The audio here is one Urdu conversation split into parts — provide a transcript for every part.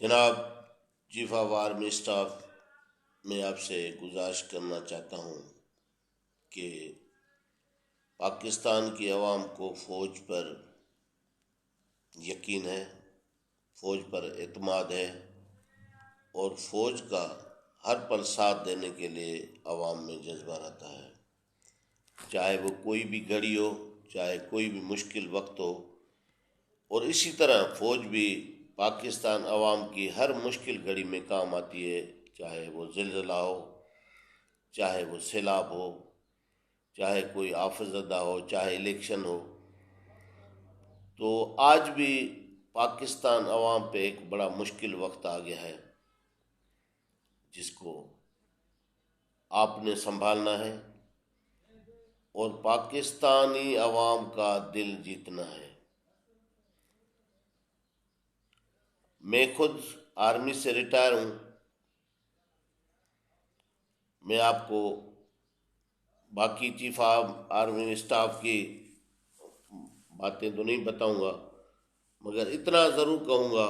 جناب چیف آف آرمی اسٹاف، میں آپ سے گزارش کرنا چاہتا ہوں کہ پاکستان کی عوام کو فوج پر یقین ہے، فوج پر اعتماد ہے اور فوج کا ہر پل ساتھ دینے کے لیے عوام میں جذبہ رہتا ہے، چاہے وہ کوئی بھی گھڑی ہو، چاہے کوئی بھی مشکل وقت ہو۔ اور اسی طرح فوج بھی پاکستان عوام کی ہر مشکل گھڑی میں کام آتی ہے، چاہے وہ زلزلہ ہو، چاہے وہ سیلاب ہو، چاہے کوئی آفت زدہ ہو، چاہے الیکشن ہو۔ تو آج بھی پاکستان عوام پہ ایک بڑا مشکل وقت آ گیا ہے، جس کو آپ نے سنبھالنا ہے اور پاکستانی عوام کا دل جیتنا ہے۔ میں خود آرمی سے ریٹائر ہوں، میں آپ کو باقی چیف آف آرمی اسٹاف کی باتیں تو نہیں بتاؤں گا، مگر اتنا ضرور کہوں گا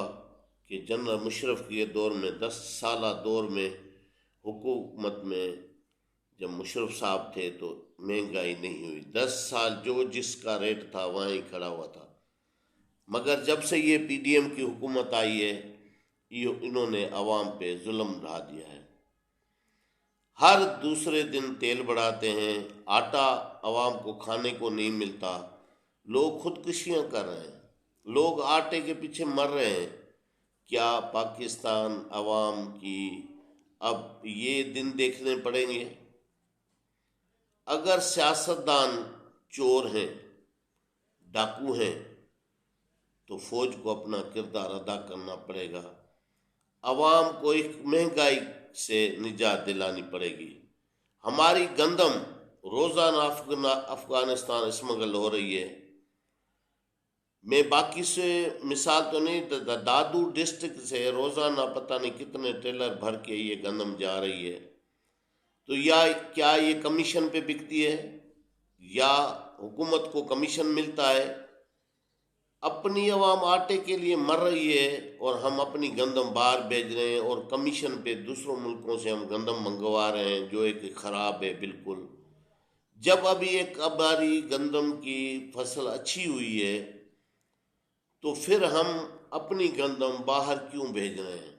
کہ جنرل مشرف کے دور میں 10 سالہ دور میں حکومت میں جب مشرف صاحب تھے تو مہنگائی نہیں ہوئی۔ 10 سال جو جس کا ریٹ تھا وہیں کھڑا ہوا تھا، مگر جب سے یہ پی ڈی ایم کی حکومت آئی ہے، انہوں نے عوام پہ ظلم ڈھا دیا ہے۔ ہر دوسرے دن تیل بڑھاتے ہیں، آٹا عوام کو کھانے کو نہیں ملتا، لوگ خودکشیاں کر رہے ہیں، لوگ آٹے کے پیچھے مر رہے ہیں۔ کیا پاکستان عوام کی اب یہ دن دیکھنے پڑیں گے؟ اگر سیاستدان چور ہیں، ڈاکو ہیں، تو فوج کو اپنا کردار ادا کرنا پڑے گا، عوام کو ایک مہنگائی سے نجات دلانی پڑے گی۔ ہماری گندم روزانہ افغانستان اسمگل ہو رہی ہے۔ میں باقی سے مثال تو نہیں دیتا، دادو ڈسٹرکٹ سے روزانہ پتہ نہیں کتنے ٹریلر بھر کے یہ گندم جا رہی ہے۔ تو کیا یہ کمیشن پہ بکتی ہے یا حکومت کو کمیشن ملتا ہے؟ اپنی عوام آٹے کے لیے مر رہی ہے اور ہم اپنی گندم باہر بھیج رہے ہیں، اور کمیشن پہ دوسروں ملکوں سے ہم گندم منگوا رہے ہیں جو ایک خراب ہے بالکل۔ جب ابھی ایک ہماری گندم کی فصل اچھی ہوئی ہے تو پھر ہم اپنی گندم باہر کیوں بھیج رہے ہیں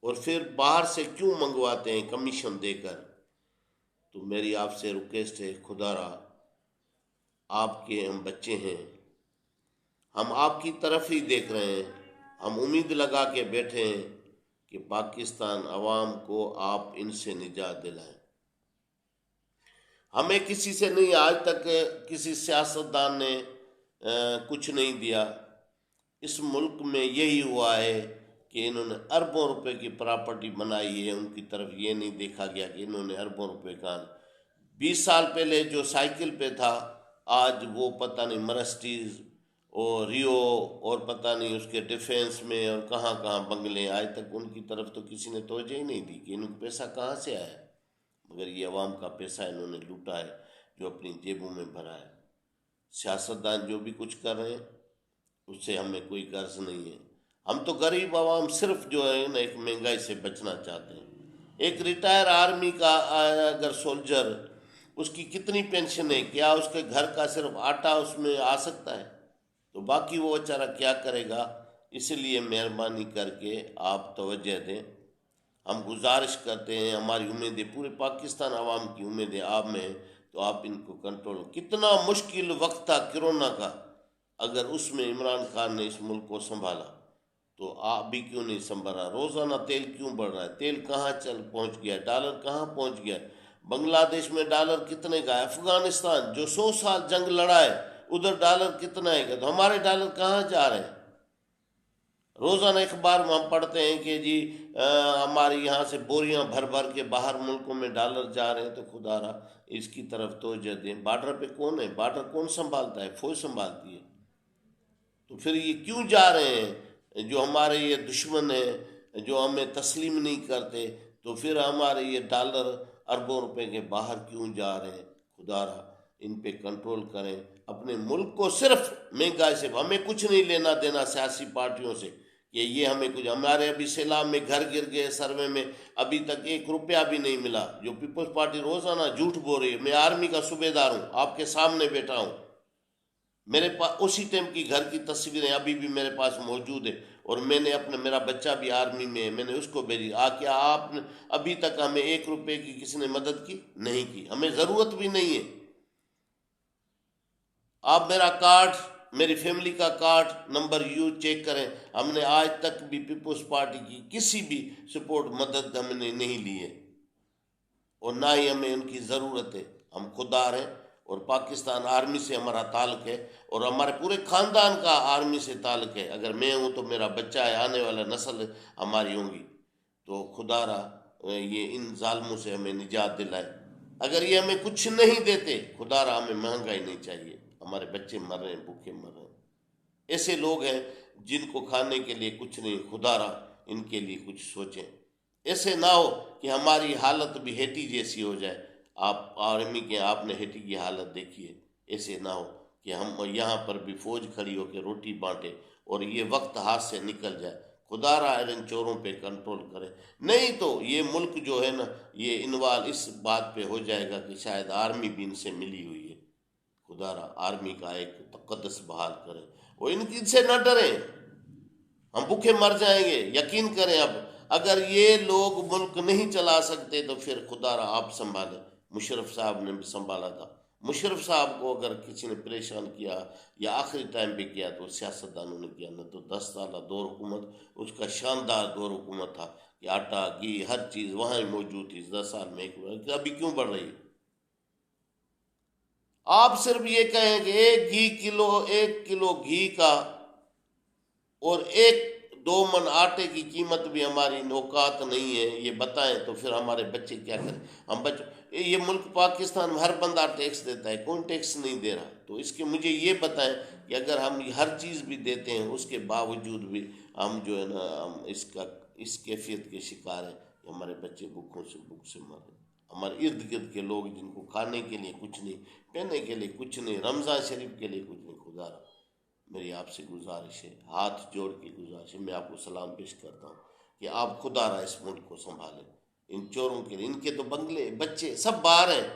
اور پھر باہر سے کیوں منگواتے ہیں کمیشن دے کر؟ تو میری آپ سے ریکویسٹ ہے، خدا را آپ کے ہم بچے ہیں، ہم آپ کی طرف ہی دیکھ رہے ہیں، ہم امید لگا کے بیٹھے ہیں کہ پاکستان عوام کو آپ ان سے نجات دلائیں۔ ہمیں کسی سے نہیں، آج تک کسی سیاستدان نے کچھ نہیں دیا۔ اس ملک میں یہی ہوا ہے کہ انہوں نے اربوں روپے کی پراپرٹی بنائی ہے، ان کی طرف یہ نہیں دیکھا گیا کہ انہوں نے اربوں روپے کا 20 سال پہلے جو سائیکل پہ تھا، آج وہ پتہ نہیں مرسٹیز اور ریو اور پتہ نہیں اس کے ڈیفینس میں اور کہاں کہاں بنگلے، آج تک ان کی طرف تو کسی نے توجہ ہی نہیں دی کہ ان کو پیسہ کہاں سے آیا، مگر یہ عوام کا پیسہ انہوں نے لوٹا ہے جو اپنی جیبوں میں بھرا ہے۔ سیاستدان جو بھی کچھ کر رہے ہیں اس سے ہمیں کوئی غرض نہیں ہے، ہم تو غریب عوام صرف جو ہے نا ایک مہنگائی سے بچنا چاہتے ہیں۔ ایک ریٹائر آرمی کا اگر سولجر، اس کی کتنی پینشن ہے؟ کیا اس کے گھر کا صرف آٹا اس میں آ سکتا ہے؟ تو باقی وہ بیچارہ کیا کرے گا؟ اس لیے مہربانی کر کے آپ توجہ دیں، ہم گزارش کرتے ہیں، ہماری امیدیں پورے پاکستان عوام کی امیدیں آپ میں ہیں، تو آپ ان کو کنٹرول۔ کتنا مشکل وقت تھا کرونا کا، اگر اس میں عمران خان نے اس ملک کو سنبھالا تو آپ بھی کیوں نہیں سنبھالا؟ روزانہ تیل کیوں بڑھ رہا ہے؟ تیل کہاں پہنچ گیا؟ ڈالر کہاں پہنچ گیا؟ بنگلہ دیش میں ڈالر کتنے کا ہے؟ افغانستان جو 100 سال جنگ لڑا ہے ادھر ڈالر کتنا ہے گا؟ تو ہمارے ڈالر کہاں جا رہے ہیں؟ روزانہ اخبار میں ہم پڑھتے ہیں کہ جی ہمارے یہاں سے بوریاں بھر بھر کے باہر ملکوں میں ڈالر جا رہے ہیں۔ تو خدا را اس کی طرف توجہ دیں۔ بارڈر پہ کون ہے؟ بارڈر کون سنبھالتا ہے؟ فوج سنبھالتی ہے۔ تو پھر یہ کیوں جا رہے ہیں جو ہمارے یہ دشمن ہیں، جو ہمیں تسلیم نہیں کرتے؟ تو پھر ہمارے یہ ڈالر اربوں روپے کے باہر کیوں جا رہے ہیں؟ خدا را ان پہ کنٹرول کریں، اپنے ملک کو صرف مہنگائی سے، ہمیں کچھ نہیں لینا دینا سیاسی پارٹیوں سے، کہ یہ ہمیں کچھ، ہمارے ابھی سیلاب میں گھر گر گئے، سروے میں ابھی تک 1 روپیہ بھی نہیں ملا. جو پیپلز پارٹی روزانہ جھوٹ بول رہی ہے. میں آرمی کا صوبے دار ہوں، آپ کے سامنے بیٹھا ہوں. میرے پاس اسی ٹائم کی گھر کی تصویریں ابھی بھی میرے پاس موجود ہے، اور میں نے میرا بچہ بھی آرمی میں ہے، میں نے اس کو بھیجی. کیا آپ نے ابھی تک ہمیں 1 روپے کی کسی نے مدد کی؟ نہیں کی. ہمیں ضرورت بھی نہیں ہے. آپ میرا کارڈ، میری فیملی کا کارڈ نمبر چیک کریں. ہم نے آج تک بھی پیپلز پارٹی کی کسی بھی سپورٹ مدد ہم نے نہیں لی ہے، اور نہ ہی ہمیں ان کی ضرورت ہے. ہم خوددار ہیں، اور پاکستان آرمی سے ہمارا تعلق ہے، اور ہمارے پورے خاندان کا آرمی سے تعلق ہے. اگر میں ہوں تو میرا بچہ ہے، آنے والا نسل ہماری ہوں گی. تو خدا را یہ ان ظالموں سے ہمیں نجات دلائے. اگر یہ ہمیں کچھ نہیں دیتے، خدا را ہمیں مہنگائی نہیں چاہیے. ہمارے بچے مر رہے ہیں، بھوکے مر رہے ہیں. ایسے لوگ ہیں جن کو کھانے کے لیے کچھ نہیں. خدا را ان کے لیے کچھ سوچیں. ایسے نہ ہو کہ ہماری حالت بھی ہیٹی جیسی ہو جائے. آپ آرمی کے، آپ نے ہیٹی کی حالت دیکھی ہے. ایسے نہ ہو کہ ہم یہاں پر بھی فوج کھڑی ہو کے روٹی بانٹے اور یہ وقت ہاتھ سے نکل جائے. خدا را ان چوروں پہ کنٹرول کرے. نہیں تو یہ ملک جو ہے نا، یہ انوال اس بات پہ ہو جائے گا کہ شاید آرمی بھی ان سے ملی ہوئی ہے. خدا را آرمی کا ایک تقدس بحال کرے، وہ ان سے نہ ڈریں. ہم بھوکے مر جائیں گے، یقین کریں. اب اگر یہ لوگ ملک نہیں چلا سکتے تو پھر خدا را آپ سنبھالیں. مشرف صاحب نے بھی سنبھالا تھا. مشرف صاحب کو اگر کسی نے پریشان کیا یا آخری ٹائم پہ کیا تو سیاستدانوں نے کیا. نہ تو 10 سالہ دور حکومت، اس کا شاندار دور حکومت تھا کہ آٹا گھی ہر چیز وہاں ہی موجود تھی. 10 سال میں ابھی کیوں بڑھ رہی ہے؟ آپ صرف یہ کہیں کہ 1 کلو گھی کا اور 2 من آٹے کی قیمت بھی ہماری اوقات نہیں ہے، یہ بتائیں تو پھر ہمارے بچے کیا کریں؟ ہم یہ ملک پاکستان میں ہر بندہ ٹیکس دیتا ہے، کون ٹیکس نہیں دے رہا؟ تو اس کے مجھے یہ بتائیں کہ اگر ہم ہر چیز بھی دیتے ہیں، اس کے باوجود بھی ہم جو ہے نا، ہم اس کیفیت کے شکار ہیں کہ ہمارے بچے بھوک سے مر رہے ہیں. ہمارے ارد گرد کے لوگ جن کو کھانے کے لیے کچھ نہیں، پہننے کے لیے کچھ نہیں، رمضان شریف کے لیے کچھ نہیں. خدا را میری آپ سے گزارش ہے، ہاتھ جوڑ کے گزارش ہے، میں آپ کو سلام پیش کرتا ہوں کہ آپ خدا را اس ملک کو سنبھالیں. ان چوروں کے لیے، ان کے تو بنگلے بچے سب باہر ہیں.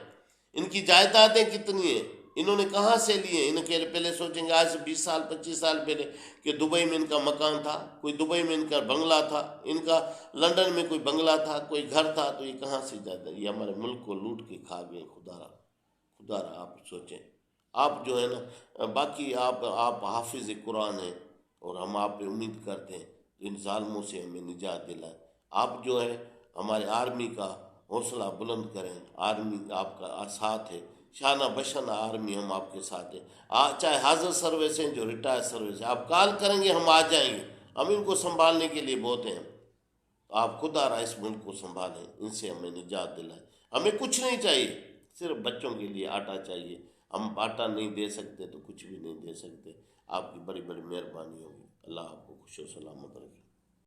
ان کی جائیدادیں کتنی ہیں، انہوں نے کہاں سے لی ہیں؟ ان کے پہلے سوچیں گے آج سے 20 سال 25 سال پہلے کہ دبئی میں ان کا مکان تھا، کوئی دبئی میں ان کا بنگلہ تھا، ان کا لندن میں کوئی بنگلہ تھا، کوئی گھر تھا. تو یہ کہاں سے جائیداد؟ یہ ہمارے ملک کو لوٹ کے کھا گئے. خدا را آپ سوچیں. آپ جو ہے نا، باقی آپ حافظ قرآن ہیں، اور ہم آپ پہ امید کرتے ہیں کہ ان ظالموں سے ہمیں نجات دلائیں. آپ جو ہے ہمارے آرمی کا حوصلہ بلند کریں. آرمی آپ کا ساتھ ہے، شانہ بشانہ آرمی ہم آپ کے ساتھ ہیں. چاہے حاضر سروس ہیں، جو ریٹائر سروس ہیں، آپ کال کریں گے ہم آ جائیں گے. ہم ان کو سنبھالنے کے لیے بہت ہیں. آپ خدا را اس ملک کو سنبھالیں، ان سے ہمیں نجات دلائیں. ہمیں کچھ نہیں چاہیے، صرف بچوں کے لیے آٹا چاہیے. ہم آٹا نہیں دے سکتے تو کچھ بھی نہیں دے سکتے. آپ کی بڑی بڑی مہربانی ہوگی. اللہ آپ کو خوش و سلامت رکھے.